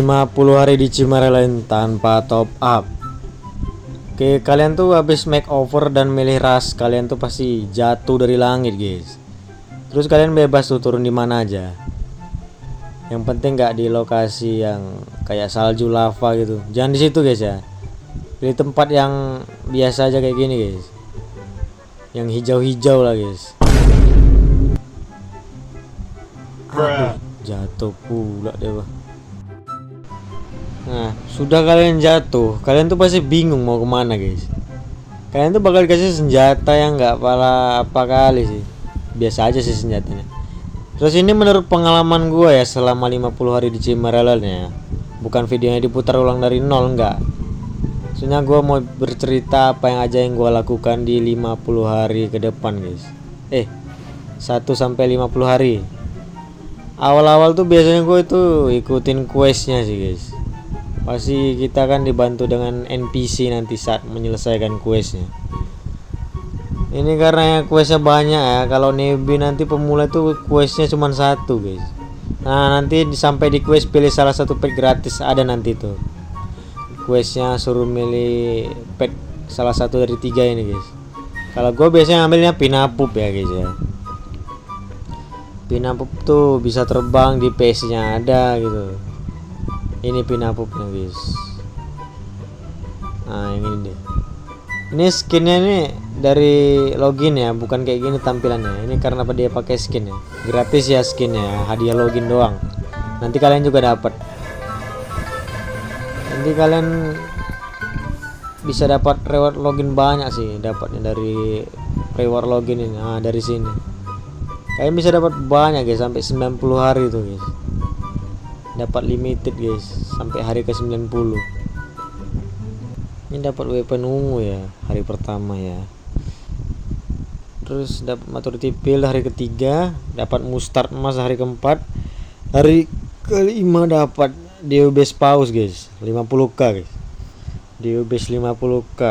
50 hari di Cimaralen tanpa top up. Oke, kalian tuh habis makeover dan milih ras, kalian tuh pasti jatuh dari langit, guys. Terus kalian bebas tuh turun di mana aja. Yang penting nggak di lokasi yang kayak salju lava gitu. Jangan di situ, guys ya. Pilih tempat yang biasa aja kayak gini, guys. Yang hijau-hijau lah, guys. Aduh, jatuh pula deh, Bah. Nah, sudah kalian jatuh, kalian tuh pasti bingung mau kemana, guys. Kalian tuh bakal dikasih senjata yang nggak pala apa kali sih. Biasa aja sih senjatanya. Terus ini menurut pengalaman gue ya selama 50 hari di Cimaralen ya. Bukan videonya diputar ulang dari nol, enggak. Soalnya gue mau bercerita apa yang aja yang gue lakukan di 50 hari ke depan, guys. 1 sampai 50 hari. Awal-awal tuh biasanya gue itu ikutin questnya sih, guys. Pasti kita kan dibantu dengan NPC nanti saat menyelesaikan questnya. Ini karena questnya banyak ya. Kalau newbie nanti pemula itu questnya cuma satu, guys. Nah, nanti sampai di quest pilih salah satu pet gratis, ada nanti tuh questnya suruh milih pet salah satu dari 3 ini, guys. Kalau gue biasanya ambilnya pinapup ya, guys ya. Pinapup tuh bisa terbang, di PS nya ada gitu. Ini pinapupnya, guys. Nah, yang ini deh. Ini skinnya nih dari login ya, bukan kayak gini tampilannya. Ini karena dia pakai skin ya, gratis ya skinnya ya, hadiah login doang. Nanti kalian juga dapat. Nanti kalian bisa dapat reward login banyak sih, dapatnya dari reward login ini. Nah, dari sini kalian bisa dapat banyak, guys, sampai 90 hari tuh, guys. Dapat limited, guys, sampai hari ke 90. Ini dapat weapon ungu ya hari pertama ya. Terus dapat maturity pill hari ketiga, dapat mustard emas hari keempat, hari kelima dapat Dio base paus, guys, 50k, guys. Dio base 50k,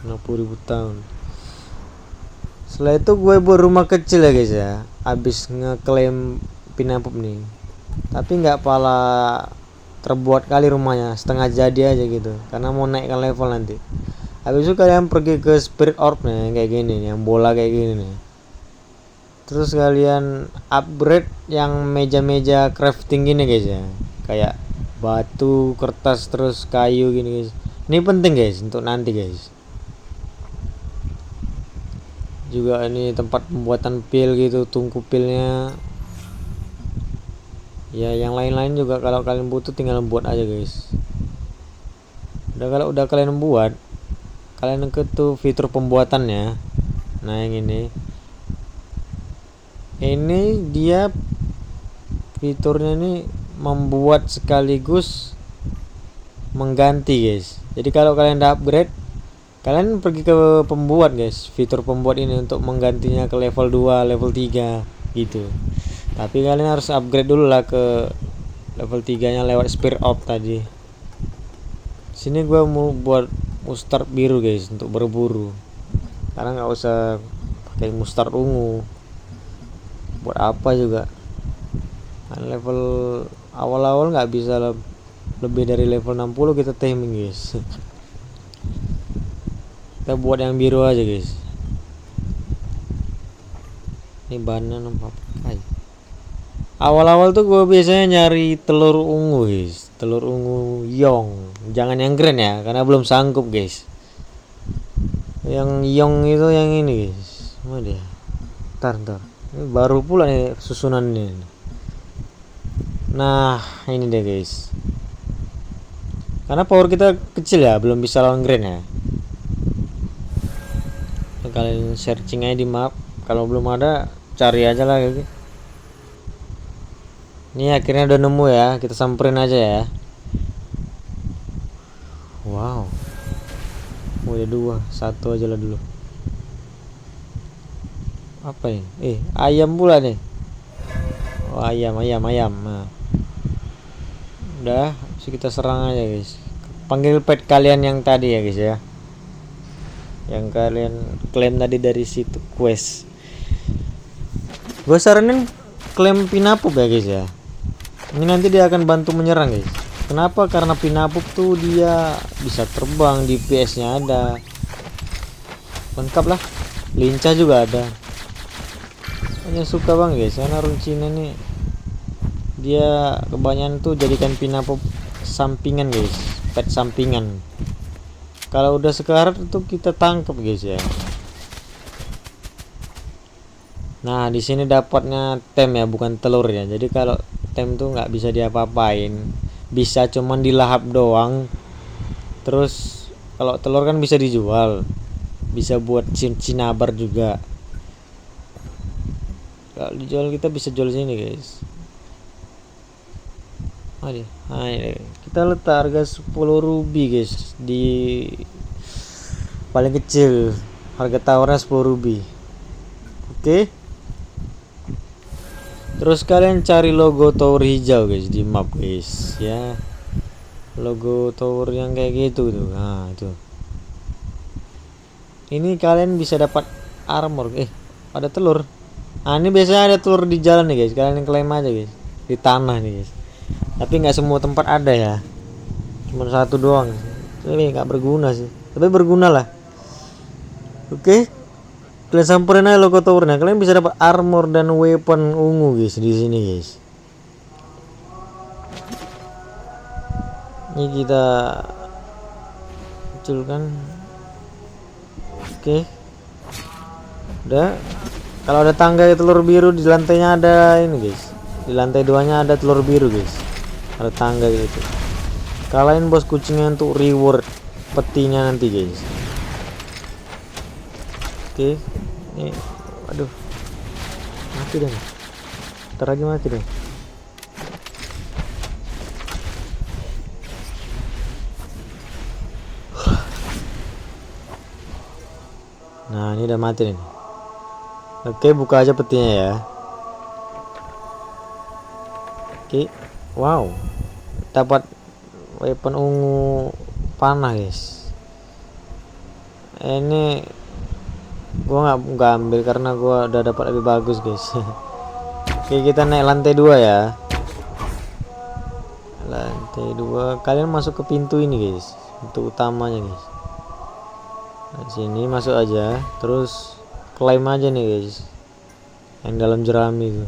60.000 tahun. Setelah itu gue buat rumah kecil ya, guys ya. Abis ngeklaim pinapup nih, tapi nggak pala terbuat kali rumahnya, setengah jadi aja gitu, karena mau naikkan level nanti. Habis itu kalian pergi ke spirit orb nih, yang kayak gini nih, yang bola kayak gini nih. Terus kalian upgrade yang meja-meja crafting gini, guys ya, kayak batu, kertas, terus kayu gini, guys. Ini penting, guys, untuk nanti, guys. Juga ini tempat pembuatan pil gitu, tungku pilnya. Ya, yang lain-lain juga kalau kalian butuh tinggal buat aja, guys. Kalau udah kalian buat, kalian ke tuh fitur pembuatannya. Nah, yang ini dia fiturnya nih membuat sekaligus mengganti, guys. Jadi kalau kalian udah upgrade, kalian pergi ke pembuat, guys. Fitur pembuat ini untuk menggantinya ke level 2, level 3 gitu. Tapi kalian harus upgrade dulu lah ke level 3 nya lewat spirit orb tadi. Sini gue mau buat mustard biru, guys, untuk berburu. Karena nggak usah pakai mustard ungu. Buat apa juga? Kan level awal-awal nggak bisa lebih dari level 60 kita taming, guys. Kita buat yang biru aja, guys. Ini bahannya apa? Awal-awal tuh gue biasanya nyari telur ungu, guys. Telur ungu yong. Jangan yang green ya, karena belum sanggup, guys. Yang yong itu yang ini, guys. Mana dia? Ntar. Ini baru pula nih susunannya. Nah, ini deh, guys. Karena power kita kecil ya, belum bisa lawan green ya. Kalian searching aja di map. Kalau belum ada, cari aja lah, gitu. Ini akhirnya udah nemu ya, kita samperin aja ya. Wow. Udah 2, 1 aja lah dulu. Apa ini? Ayam pula nih. Oh, ayam. Nah. Udah, kita serang aja, guys. Panggil pet kalian yang tadi ya, guys ya. Yang kalian klaim tadi dari situ quest. Gue saranin klaim pinapup ya, guys ya. Ini nanti dia akan bantu menyerang, guys. Kenapa? Karena Pinapop tuh dia bisa terbang, DPS nya ada, lengkap lah, lincah juga ada. Hanya suka bang guys, karena rune Cina nih dia kebanyakan tuh jadikan Pinapop sampingan guys, pet sampingan. Kalau udah sekarat itu kita tangkap guys ya. Nah di sini dapatnya tem ya, bukan telur ya. Jadi kalau tem tuh nggak bisa diapa-apain, bisa cuman dilahap doang. Terus kalau telur kan bisa dijual, bisa buat cinabar juga. Kalau dijual kita bisa jual sini guys. Nah, ini kita letak harga 10 ruby guys, di paling kecil harga tawarnya 10 ruby. Oke. Terus kalian cari logo tower hijau guys di map guys ya. Logo tower yang kayak gitu tuh. Nah, itu. Ini kalian bisa dapat armor. Ada telur. Nah, ini biasanya ada telur di jalan nih guys. Kalian klaim aja guys. Di tanah nih guys. Tapi nggak semua tempat ada ya, cuma satu doang. Tapi nggak berguna sih, tapi berguna lah. Oke, kalian samperin aja logo towernya. Kalian bisa dapat armor dan weapon ungu guys di sini guys. Ini kita munculkan. Oke, udah. Kalau ada tangga telur biru di lantainya ada ini guys. Di lantai 2-nya ada telur biru guys. Ada tangga gitu. Kalahin bos kucingnya untuk reward petinya nanti guys. Oke, ini aduh, mati deh, ntar lagi mati deh. Nah ini udah mati nih. Oke, buka aja petinya ya. Oke, wow, dapat weapon ungu panah guys. Ini gua nggak ambil karena gua udah dapat lebih bagus guys. Oke, kita naik lantai 2 ya. Lantai 2, kalian masuk ke pintu ini guys, pintu utamanya guys. Nah, sini masuk aja, terus klaim aja nih guys, yang dalam jerami itu,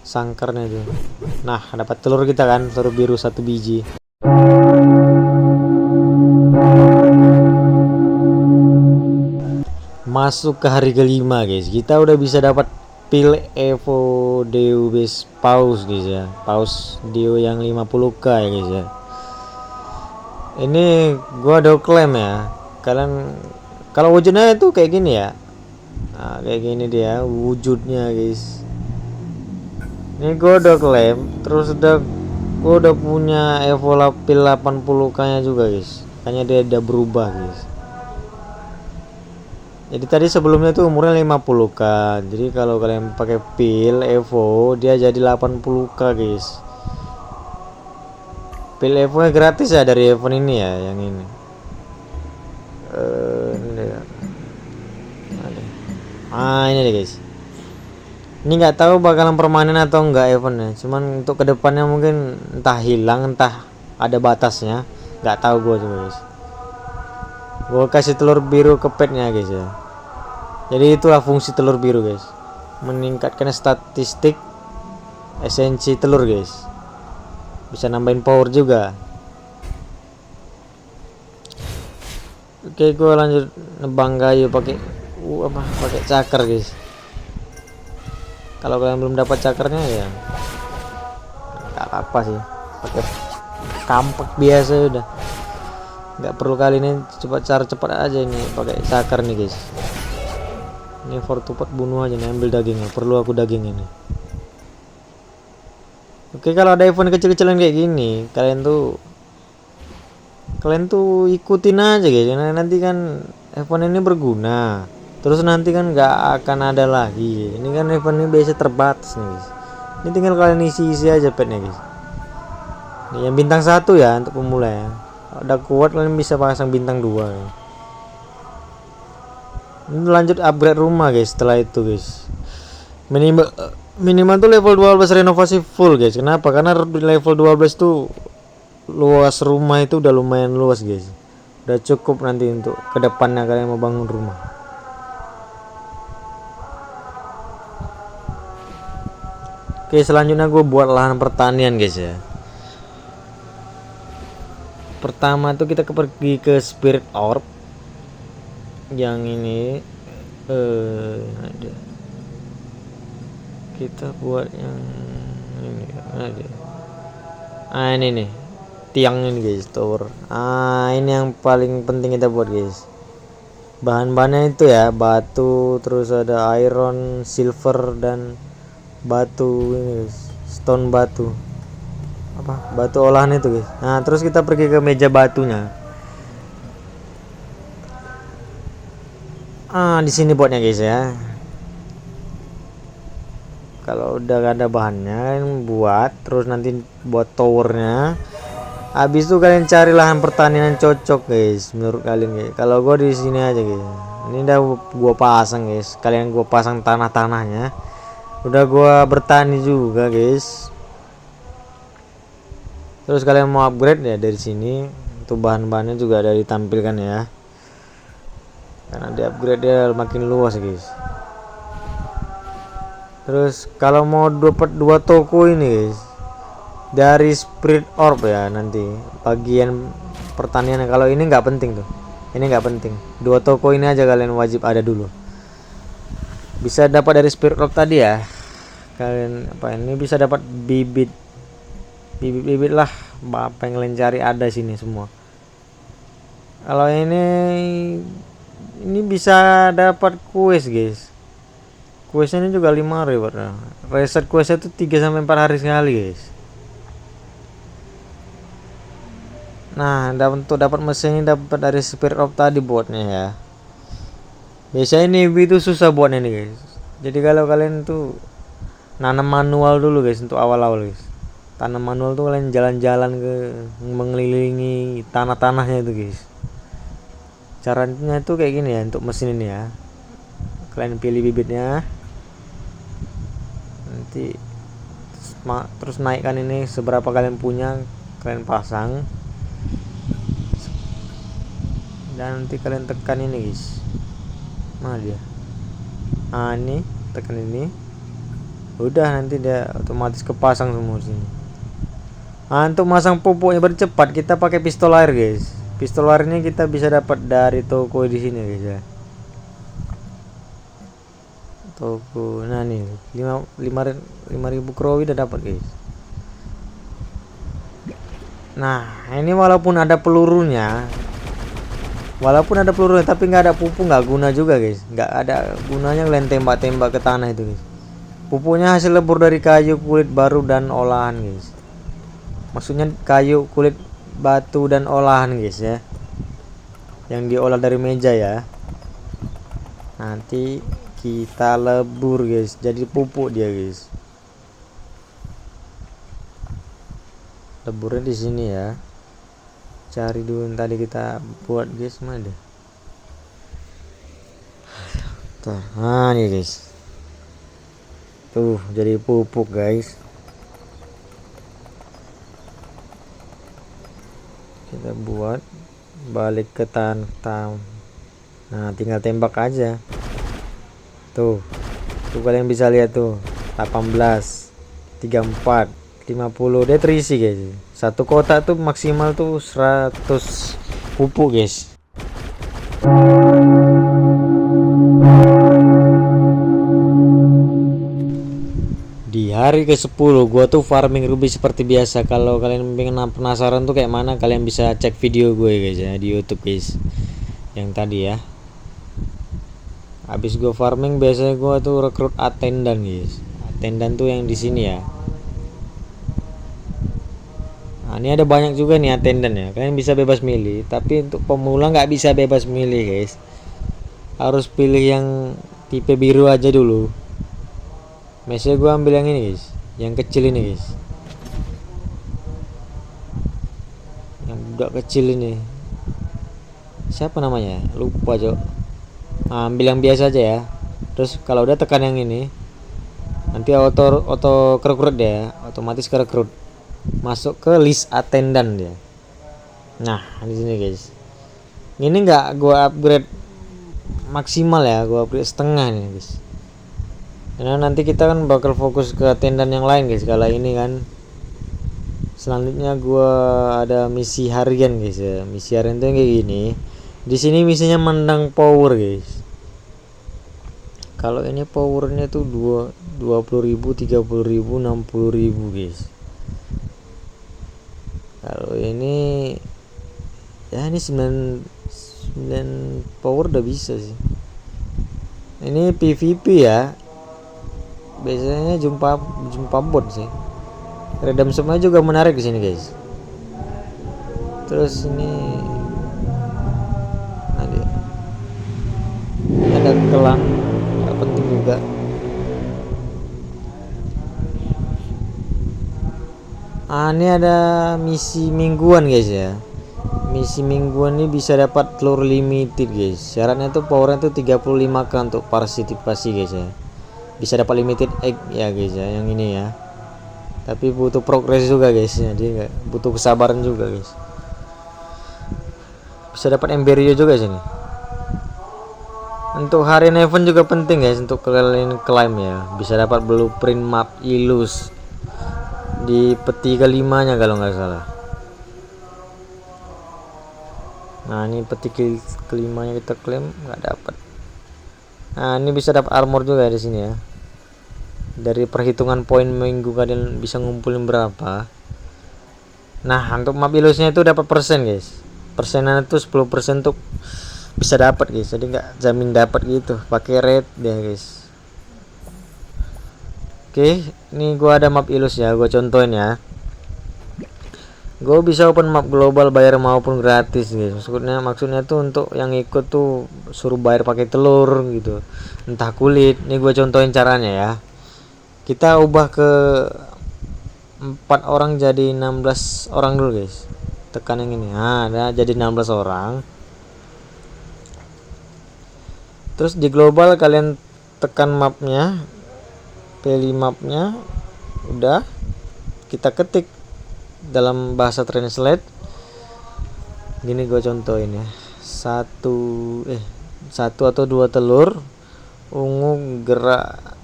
sangkarnya itu. Nah dapat telur kita kan, telur biru 1 biji. Masuk ke hari kelima guys, kita udah bisa dapat pil Evo Deo base paus guys ya, paus Deo yang 50k ya guys ya. Ini gua ada klaim ya, kalian kalau wujudnya itu kayak gini ya. Nah, kayak gini dia wujudnya guys. Ini gue udah klaim, terus gue udah punya Evo pil 80k nya juga guys. Kayaknya dia udah berubah guys. Jadi tadi sebelumnya tuh umurnya 50k. Jadi kalau kalian pakai pil Evo dia jadi 80k guys. Pil Evo nya gratis ya dari event ini ya, yang ini. Ini deh guys. Ini nggak tahu bakalan permanen atau enggak eventnya. Cuman untuk kedepannya mungkin entah hilang, entah ada batasnya. Nggak tahu gue juga guys. Gue kasih telur biru ke petnya guys ya. Jadi itulah fungsi telur biru guys. Meningkatkan statistik esensi telur guys. Bisa nambahin power juga. Oke, gue lanjut nebang kayu pakai pakai cakar guys. Kalau kalian belum dapat cakarnya ya nggak apa sih, pakai kampak biasa udah, nggak perlu kali ini cepat aja ini pakai cakar nih guys. Ini for tupat bunuh aja nih, ambil dagingnya, perlu aku daging ini. Oke, kalau ada event kecil-kecilan kayak gini kalian tuh ikutin aja guys, nanti kan event ini berguna. Terus nanti kan nggak akan ada lagi. Ini kan event ini biasa terbatas nih guys. Ini tinggal kalian isi aja petnya guys. Ini yang bintang 1 ya untuk pemula ya. Udah kuat kalian bisa pasang bintang 2 ya. Ini lanjut upgrade rumah guys setelah itu guys. Minimal tuh level 12 renovasi full guys. Kenapa? Karena level 12 tuh luas rumah itu udah lumayan luas guys, udah cukup nanti untuk kedepannya kalian mau bangun rumah. Oke, selanjutnya gue buat lahan pertanian guys ya. Pertama tuh kita pergi ke Spirit Orb yang ini, ada. Kita buat yang ini ada. Ini nih tiang ini guys, tower. Ini yang paling penting kita buat guys. Bahan-bahannya itu ya batu, terus ada iron, silver, dan batu ini guys, stone batu, batu olahan itu guys. Nah terus kita pergi ke meja batunya. Di sini buatnya guys ya. Kalau udah gak ada bahannya buat, terus nanti buat towernya. Habis itu kalian cari lahan pertanian yang cocok guys menurut kalian guys. Kalau gue di sini aja guys, ini udah gue pasang guys, kalian gue pasang tanahnya, udah gue bertani juga guys. Terus kalian mau upgrade ya dari sini, untuk bahan-bahannya juga ada ditampilkan ya, karena di upgrade dia makin luas guys. Terus kalau mau dapat 2 toko ini guys dari Spirit Orb ya, nanti bagian pertanian. Kalau ini nggak penting tuh, ini nggak penting, 2 toko ini aja kalian wajib ada dulu. Bisa dapat dari Spirit Orb tadi ya, kalian ini bisa dapat bibit lah, apa yang kalian cari ada sini semua. Kalau ini bisa dapat quest guys, questnya ini juga 5 reward. Reset questnya itu 3-4 hari sekali guys. Nah untuk dapat mesin ini dapat dari Spirit Orb tadi buatnya ya. Biasanya ini itu susah buatnya nih guys, jadi kalau kalian tuh nanam manual dulu guys untuk awal-awal guys. Tanam manual tuh kalian jalan-jalan ke mengelilingi tanah-tanahnya itu guys. Caranya tuh kayak gini ya untuk mesin ini ya. Kalian pilih bibitnya, nanti terus naikkan ini seberapa kalian punya, kalian pasang, dan nanti kalian tekan ini guys. Mana dia? Ini tekan ini, udah nanti dia otomatis kepasang semua sini. Untuk masang pupuknya bercepat kita pakai pistol air guys. Pistol air ini kita bisa dapat dari toko di sini guys ya. Toko, nah nih 5.000 krowi udah dapat guys. Nah ini walaupun ada pelurunya tapi nggak ada pupuk, nggak guna juga guys, nggak ada gunanya kalian tembak-tembak ke tanah itu guys. Pupuknya hasil lebur dari kayu, kulit baru, dan olahan guys. Maksudnya kayu, kulit, batu, dan olahan guys ya, yang diolah dari meja ya. Nanti kita lebur guys, jadi pupuk dia guys. Leburnya di sini ya. Cari dulu yang tadi kita buat guys, mana deh. Nah nih guys, tuh jadi pupuk guys. Kita buat balik ke tanah. Nah tinggal tembak aja. Tuh kalian bisa lihat tuh 18, 34, 50 dia terisi guys. Satu kotak tuh maksimal tuh 100 pupuk guys. Di hari ke-10 gua tuh farming ruby seperti biasa. Kalau kalian pengen penasaran tuh kayak mana, kalian bisa cek video gue guys ya di YouTube guys, yang tadi ya. Habis gue farming biasanya gue tuh rekrut attendant guys. Attendant tuh yang di sini ya. Nah ini ada banyak juga nih attendant ya, kalian bisa bebas milih. Tapi untuk pemula nggak bisa bebas milih guys, harus pilih yang tipe biru aja dulu. Biasanya gue ambil yang ini guys, yang kecil ini guys, yang budak kecil ini, siapa namanya lupa cok. Ambil yang biasa aja ya. Terus kalau udah tekan yang ini, nanti auto rekrut ya, otomatis ke rekrut. masuk ke list attendant dia. Nah di sini guys, ini nggak gua upgrade maksimal ya, gua upgrade setengah nih guys, karena nanti kita kan bakal fokus ke attendant yang lain guys. Kalau ini kan selanjutnya gua ada misi harian guys ya. Misi harian tuh kayak gini. Di sini misinya menang power guys. Kalau ini powernya tuh 20.000, 30.000, 60.000 guys. Kalau ini ya ini 9 power udah bisa sih. Ini PVP ya. Biasanya jumpa bot sih. Redam semua juga menarik di sini guys. Terus ini ada kelang, nggak penting juga. Ini ada misi mingguan guys ya. Misi mingguan ini bisa dapat telur limited guys. Syaratnya tuh powernya tuh 35k untuk partisipasi guys ya. Bisa dapat limited egg ya guys ya, yang ini ya. Tapi butuh progress juga guys ya, jadi nggak butuh kesabaran juga guys. Bisa dapat embryo juga sini. Untuk harian event juga penting guys untuk kalian klaim ya. Bisa dapat blueprint map ilus di peti kelimanya kalau nggak salah. Nah ini peti kelimanya kita klaim nggak dapat. Nah ini bisa dapat armor juga di sini ya. Dari perhitungan poin minggu kalian bisa ngumpulin berapa. Nah untuk map ilusnya itu dapat persen guys. Persenan itu 10% untuk bisa dapat guys. Jadi nggak jamin dapat gitu. Pakai rate deh guys. Oke, ini gua ada map ilus ya. Gua contohin ya. Gue bisa open map global bayar maupun gratis guys. Maksudnya tuh untuk yang ikut tuh suruh bayar pakai telur gitu, entah kulit. Ini gue contohin caranya ya. Kita ubah ke 4 orang jadi 16 orang dulu guys. Tekan yang ini. Nah, jadi 16 orang. Terus di global kalian tekan mapnya, pilih mapnya, udah kita ketik dalam bahasa translate. Gini gue contohin ya. Satu atau 2 telur ungu gerak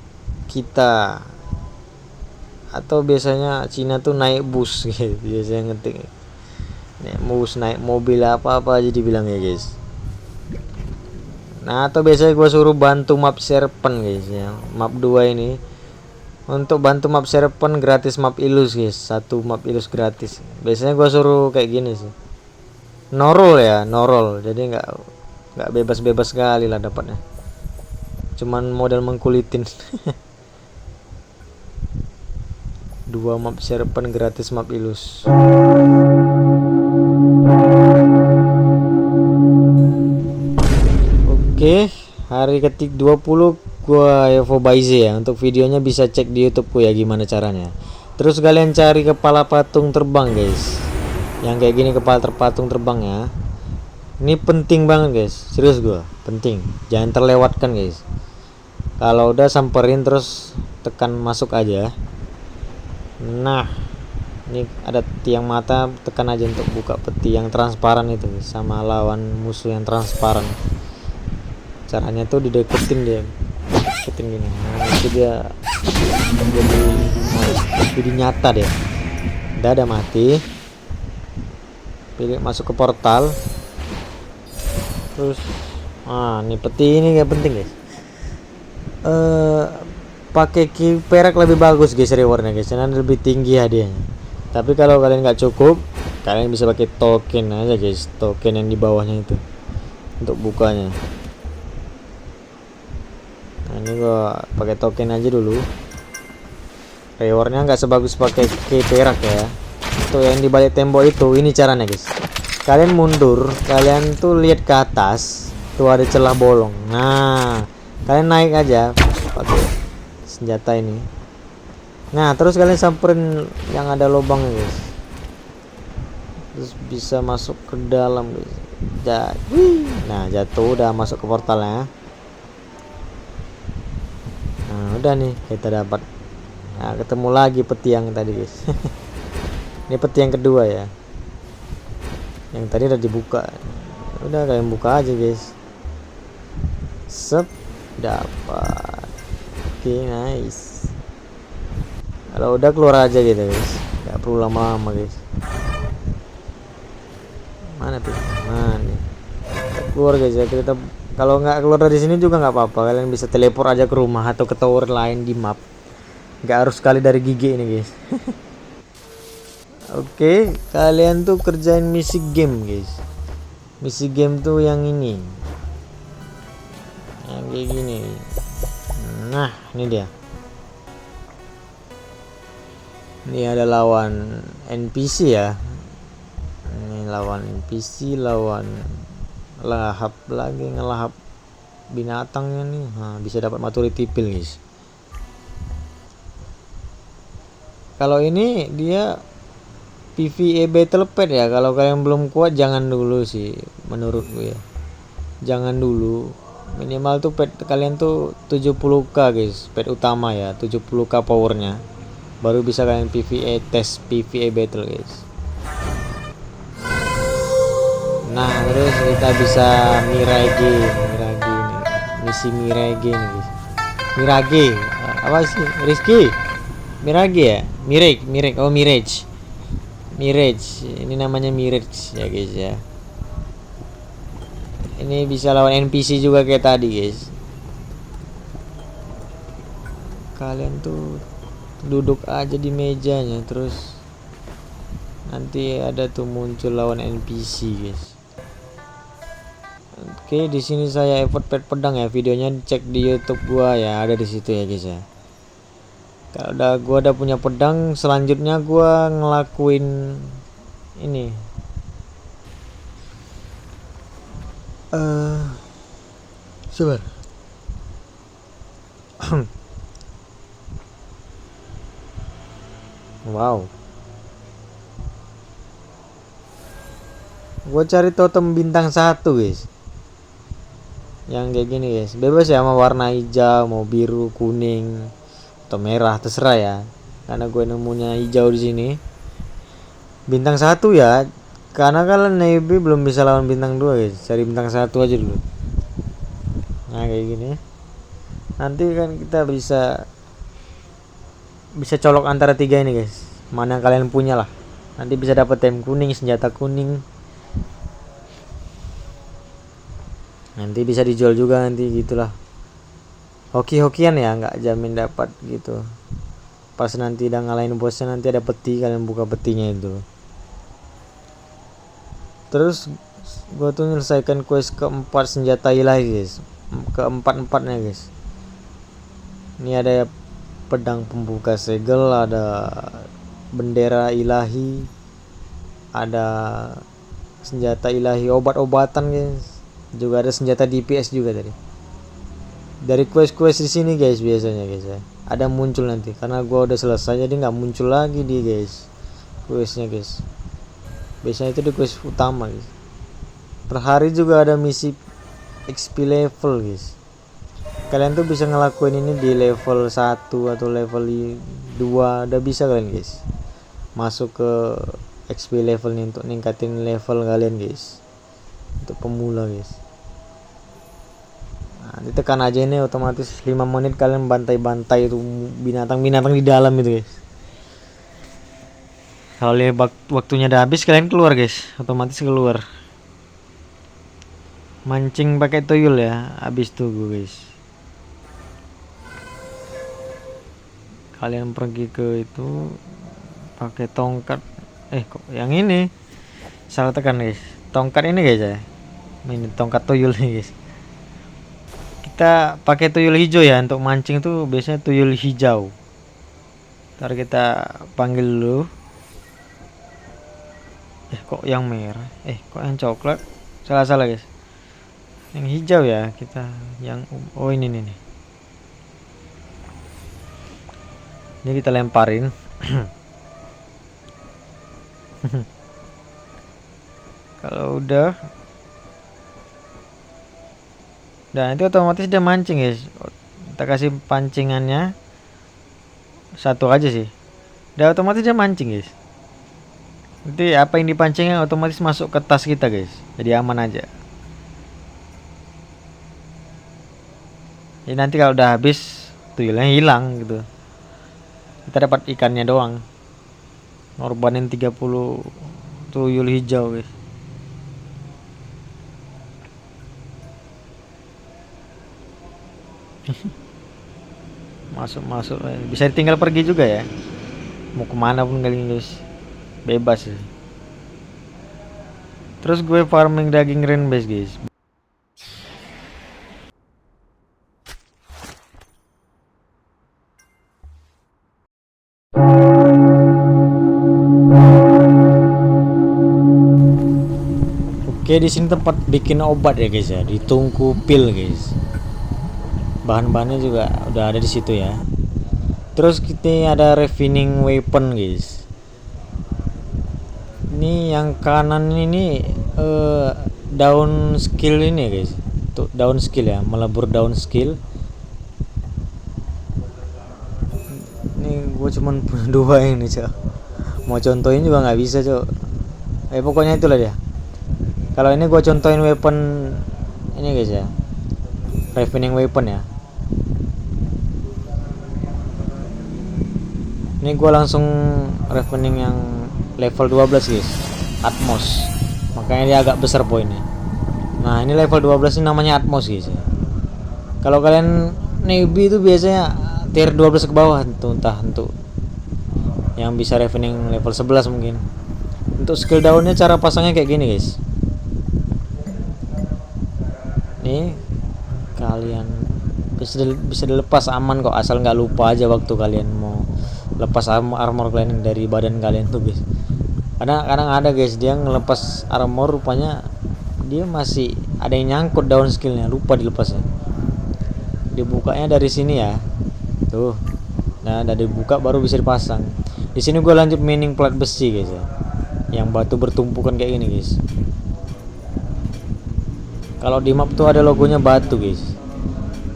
kita, atau biasanya Cina tuh naik bus gitu biasanya ngetik. Naik bus, naik mobil, apa aja dibilang ya guys. Nah atau biasanya gue suruh bantu map serpent guys ya. Map 2 ini untuk bantu map serpent gratis map ilus guys. 1 map ilus gratis. Biasanya gue suruh kayak gini sih. Norol ya, norol. Jadi nggak bebas-bebas sekali lah dapatnya. Cuman modal mengkulitin. 2 map serpent gratis map ilus. Oke, hari ketik 20 gua Evo Baize ya. Untuk videonya bisa cek di YouTubeku ya gimana caranya. Terus kalian cari kepala patung terbang guys. Yang kayak gini kepala patung terbang ya. Ini penting banget guys. Serius gua, penting. Jangan terlewatkan guys. Kalau udah samperin terus tekan masuk aja. Nah, ini ada tiang mata, tekan aja untuk buka peti yang transparan itu sama lawan musuh yang transparan. Caranya tuh dideketin dia. Deketin gini. Nah, itu dia jadi nyata deh. Udah ada mati. Pilih masuk ke portal. Terus ini peti ini kayak penting guys. Pakai key perak lebih bagus guys rewardnya guys, karena lebih tinggi hadiahnya. Tapi kalau kalian nggak cukup, kalian bisa pakai token aja guys, token yang di bawahnya itu untuk bukanya. Nah ini gua pakai token aja dulu. Rewardnya nggak sebagus pakai key perak ya. Itu yang di balik tembok itu. Ini caranya guys. Kalian mundur, kalian tuh lihat ke atas, tuh ada celah bolong. Nah, kalian naik aja pakai senjata ini. Nah terus kalian samperin yang ada lubangnya guys, terus bisa masuk ke dalam guys. Nah jatuh, udah masuk ke portalnya. Nah udah nih kita dapat. Nah ketemu lati peti yang tadi guys. Ini peti yang kedua ya. Yang tadi udah dibuka. Udah kalian buka aja guys. Sep, dapat. Oke, nice. Kalau udah keluar aja gitu guys. Gak perlu lama-lama guys. Mana tuh? Mana nih? Kita keluar guys ya. Kita kalau nggak keluar dari sini juga nggak apa-apa. Kalian bisa teleport aja ke rumah atau ke tower lain di map. Nggak harus sekali dari gigi ini guys. Oke, kalian tuh kerjain misi game guys. Misi game tuh yang ini. Yang kayak gini. Nah, ini dia. Ini ada lawan NPC ya. Ini lawan NPC, lawan lahap lagi, ngelahap binatangnya nih. Nah, bisa dapat maturity pill guys. Kalau ini dia PvE battle pet ya. Kalau kalian belum kuat jangan dulu sih menurutku ya. Jangan dulu. Minimal tuh pet kalian tuh 70k guys, pet utama ya, 70k powernya. Baru bisa kalian PvE tes PvE battle guys. Nah, terus kita bisa Mirage nih. Misi Mirage nih guys. Mirage. Apa sih? Rizky. Mirage ya? Mirage. Oh, Mirage. Ini namanya Mirage ya guys ya. Ini bisa lawan NPC juga kayak tadi guys. Kalian tuh duduk aja di mejanya, terus nanti ada tuh muncul lawan NPC guys. Oke, di sini saya effort pet pedang ya. Videonya cek di YouTube gua ya, ada di situ ya guys ya. Kalau gua udah punya pedang, selanjutnya gua ngelakuin ini. Sabar. Wow. Gua cari totem bintang 1 guys. Yang kayak gini guys. Bebas ya, mau warna hijau, mau biru, kuning, atau merah, terserah ya. Karena gue nemunya hijau di sini. Bintang 1 ya. Karena kalian newbie belum bisa lawan bintang 2 guys. Cari bintang 1 aja dulu. Nah, kayak gini. Nanti kan kita bisa colok antara 3 ini guys. Mana yang kalian punya lah. Nanti bisa dapat tem kuning, senjata kuning. Nanti bisa dijual juga nanti gitulah. Hoki-hokian ya, nggak jamin dapat gitu. Pas nanti udah ngalahin bosnya, nanti ada peti, kalian buka petinya itu. Terus gue tuh menyelesaikan quest keempat senjata ilahi guys. Keempat-empatnya guys. Ini ada pedang pembuka segel, ada bendera ilahi, ada senjata ilahi obat-obatan guys. Juga ada senjata DPS juga tadi. Dari quest-quest di sini guys biasanya guys ya. Ada muncul nanti karena gua udah selesai jadi nggak muncul lagi di guys. Questnya guys. Biasanya itu di quest utama guys. Per hari juga ada misi XP level guys. Kalian tuh bisa ngelakuin ini di level 1 atau level 2 udah bisa kalian guys. Masuk ke XP level nih untuk ningkatin level kalian guys. Untuk pemula guys. Nah, ditekan aja ini otomatis 5 menit kalian bantai-bantai itu binatang-binatang di dalam itu guys. Kalau waktunya udah habis kalian keluar guys, otomatis keluar. Mancing pakai tuyul ya, habis tunggu guys. Kalian pergi ke itu pakai tongkat. Kok yang ini salah tekan guys. Tongkat ini guys ya. Ini tongkat tuyul nih guys. Kita pakai tuyul hijau ya untuk mancing tuh biasanya tuyul hijau. Ntar kita panggil dulu. Kok yang merah? Kok yang coklat? Salah guys. Yang hijau ya kita. Yang ini nih. Ini kita lemparin. Kalau udah nanti otomatis dia mancing guys. Kita kasih pancingannya 1 aja sih. Udah otomatis dia mancing guys. Nanti apa yang dipancingnya otomatis masuk ke tas kita guys, jadi aman aja. Jadi nanti kalau udah habis tuyulnya hilang gitu, kita dapat ikannya doang. Ngorbanin 30 tuyul hijau guys. Masuk bisa tinggal pergi juga ya, mau kemana pun kali guys, bebas ya. Terus gue farming daging rain base guys. Oke, di sini tempat bikin obat ya guys ya, di Tungku Pil guys. Bahan-bahannya juga udah ada di situ ya. Terus kita ada refining weapon guys. Ini yang kanan ini daun skill ini ya guys. Tuh daun skill ya, melebur daun skill. Ini gue cuman punya dua ini cok. Mau contohin juga nggak bisa cok. Pokoknya itulah dia. Kalau ini gue contohin weapon ini guys ya, refining weapon ya. Ini gue langsung refining yang level 12 guys, Atmos, makanya dia agak besar poinnya. Nah ini level 12 ini namanya Atmos guys ya. Kalau kalian newbie itu biasanya tier 12 ke bawah tuh, entah untuk yang bisa refining level 11 mungkin. Untuk skill daunnya cara pasangnya kayak gini guys. Nih kalian bisa dilepas aman kok, asal nggak lupa aja waktu kalian mau lepas armor kalian dari badan kalian tuh guys. Karena kadang ada guys dia ngelepas armor rupanya dia masih ada yang nyangkut daun skillnya, lupa dilepasnya. Dibukanya dari sini ya tuh, nah dari dibuka baru bisa dipasang. Di sini gue lanjut mining plat besi guys ya, yang batu bertumpukan kayak gini guys. Kalau di map tuh ada logonya batu guys.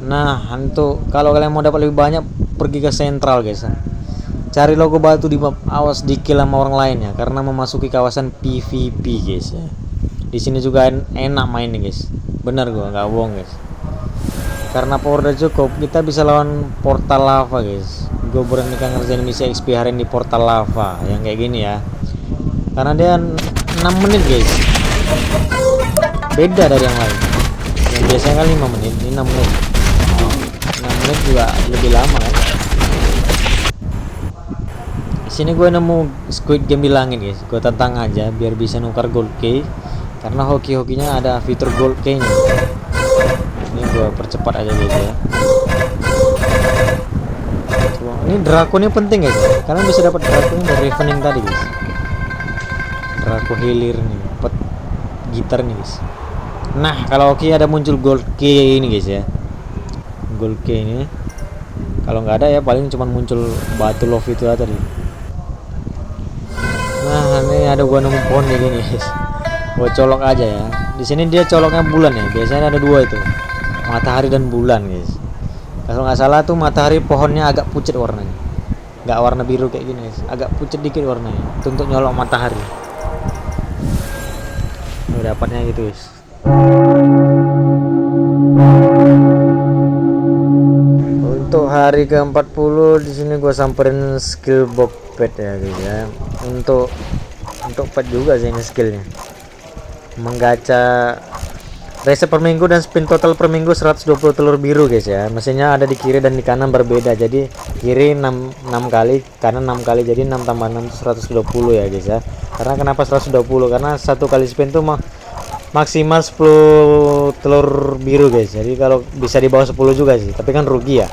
Nah untuk kalau kalian mau dapat lebih banyak pergi ke sentral guys. Cari logo batu di map, awas di kill sama orang lain ya, karena memasuki kawasan PVP guys ya. Di sini juga enak main nih guys. Bener gua nggak bohong guys. Karena power udah cukup, kita bisa lawan portal lava guys. Gue berani kan ngerjain misi XP harian di portal lava yang kayak gini ya. Karena dia 6 menit guys. Beda dari yang lain. Yang biasanya kan 5 menit, ini 6 menit. 6 menit juga lebih lama kan. Sini gue nemu Squid Game di langit guys. Gue tantang aja biar bisa nukar gold key. Karena hoki-hokinya ada fitur gold key nya. Ini gue percepat aja guys ya. Ini Draco ini penting guys. Kalian bisa dapat Draco ini dari Ravening tadi guys. Draco Healer nih, dapat gitar nih guys. Nah kalau oke ada muncul gold key ini guys ya. Gold key ini. Kalau nggak ada ya paling cuma muncul batu love itu tadi. Nah ini ada gua nemu pohon kayak gini guys. Gua colok aja ya. Di sini dia coloknya bulan ya. Biasanya ada dua itu, matahari dan bulan guys. Kalau nggak salah tuh matahari pohonnya agak pucat warnanya, nggak warna biru kayak gini guys, agak pucat dikit warnanya. Itu untuk nyolok matahari. Dapatnya gitu guys. Untuk hari ke-40 di sini gue samperin skill box pet ya guys ya. Untuk pet juga sih ini skillnya. Menggacha reset per minggu dan spin total per minggu 120 telur biru guys ya. Mesinnya ada di kiri dan di kanan berbeda. Jadi kiri 6 kali, kanan 6 kali. Jadi 6 tambah 6 120 ya guys ya. Karena kenapa 120? Karena satu kali spin tuh maksimal 10 telur biru guys. Jadi kalau bisa di bawah 10 juga sih, tapi kan rugi ya.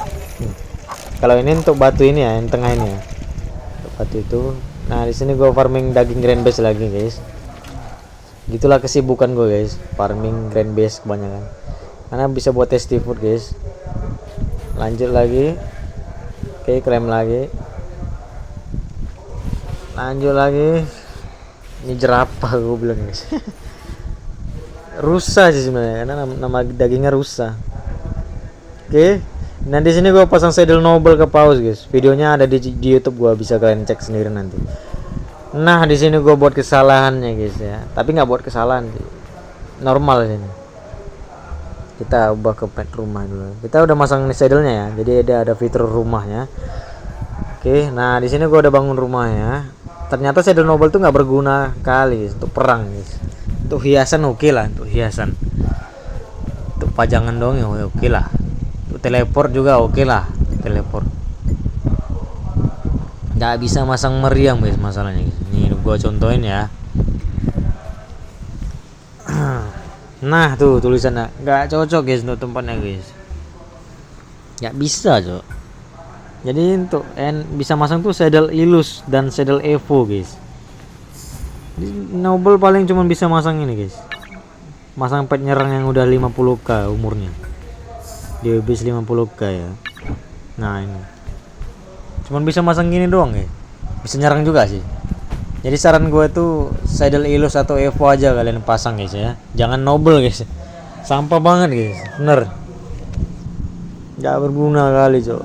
Kalau ini untuk batu ini ya, yang tengah ini ya. Untuk batu itu. Nah, di sini gue farming daging grand base lagi guys. Gitulah kesibukan gue guys, farming grand base kebanyakan. Karena bisa buat tasty food guys. Lanjut lagi. Oke, klaim lagi. Lanjut lagi. Ini jerapah gue bilang guys. Rusa sih sebenarnya, karena nama dagingnya rusa. Oke. Nah di sini gue pasang saddle noble ke paus guys. Videonya ada di YouTube, gue bisa kalian cek sendiri nanti. Nah di sini gue buat kesalahannya guys ya, tapi nggak buat kesalahan sih, normal sini. Kita ubah ke pet rumah dulu. Kita udah masang nih saddle-nya ya, jadi ada fitur rumahnya. Oke, nah di sini gue udah bangun rumahnya. Ternyata saddle noble tuh nggak berguna kali guys, untuk perang guys. Untuk hiasan oke lah, untuk hiasan. Untuk pajangan dong ya oke lah. Untuk teleport juga oke lah, teleport. Nggak bisa masang meriam guys masalahnya guys. Nih gue contohin ya. Nah tuh tulisannya nggak cocok guys untuk tempatnya guys. Nggak bisa cok. Jadi untuk bisa masang tuh saddle ilus dan saddle evo guys. Jadi noble paling cuma bisa masang ini guys, masang pet nyerang yang udah 50k umurnya, di habis 50k ya. Nah ini cuman bisa masang gini doang ya, bisa nyerang juga sih. Jadi saran gue tuh saddle ilus atau evo aja kalian pasang guys ya, jangan noble guys, sampah banget guys, bener nggak berguna kali cok.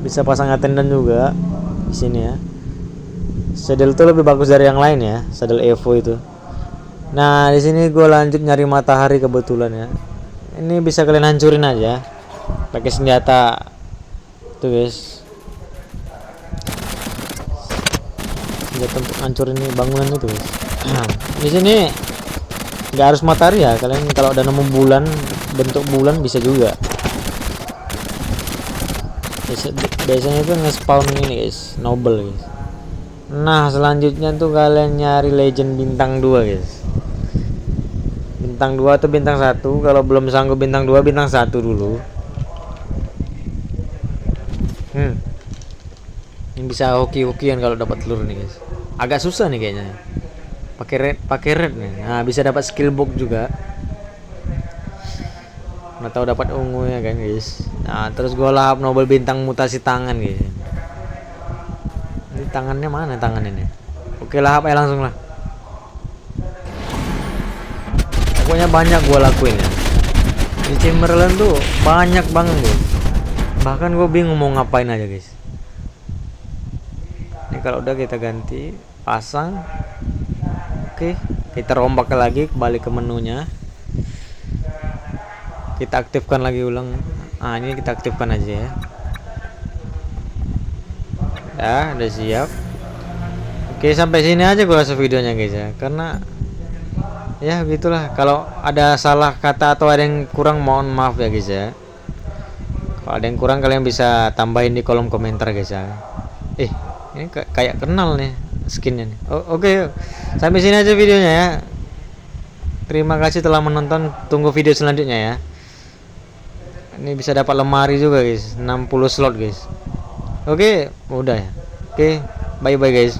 Bisa pasang attendant juga di sini ya. Saddle tuh lebih bagus dari yang lain ya, saddle evo itu. Nah di sini gue lanjut nyari matahari kebetulan ya. Ini bisa kalian hancurin aja pakai senjata tuh guys, senjata untuk hancurin ini bangunan itu guys. Di sini nggak harus matahari ya, kalian kalau udah nemu bulan, bentuk bulan bisa juga. Biasanya itu nge-spawn ini guys, noble guys. Nah selanjutnya tuh kalian nyari legend bintang 2 guys, bintang 2 atau bintang 1. Kalau belum sanggup bintang 2, bintang 1 dulu. Ini bisa hoki-hokian kalau dapat telur nih guys. Agak susah nih kayaknya, pakai red nih. Nah bisa dapat skill box juga, atau dapat ungu ya kan guys. Nah terus gue lahap noble bintang mutasi tangan guys. Ini tangannya mana tangan ini? Oke lahap aja langsung lah. Pokoknya banyak gue lakuin ya. Di Chamberlain tuh banyak banget guys. Bahkan gue bingung mau ngapain aja guys. Ini kalau udah kita ganti pasang. Oke kita rombak lagi, kembali ke menunya. Kita aktifkan lagi ulang. Nah ini kita aktifkan aja ya. Udah siap. Oke sampai sini aja gue rasa videonya guys ya, karena ya gitulah. Kalau ada salah kata atau ada yang kurang mohon maaf ya guys ya. Kalau ada yang kurang kalian bisa tambahin di kolom komentar guys ya. Ini kayak kenal nih skinnya nih. Oke, sampai sini aja videonya ya. Terima kasih telah menonton, tunggu video selanjutnya ya. Ini bisa dapat lemari juga guys, 60 slot guys. Oke udah ya. Oke bye bye guys.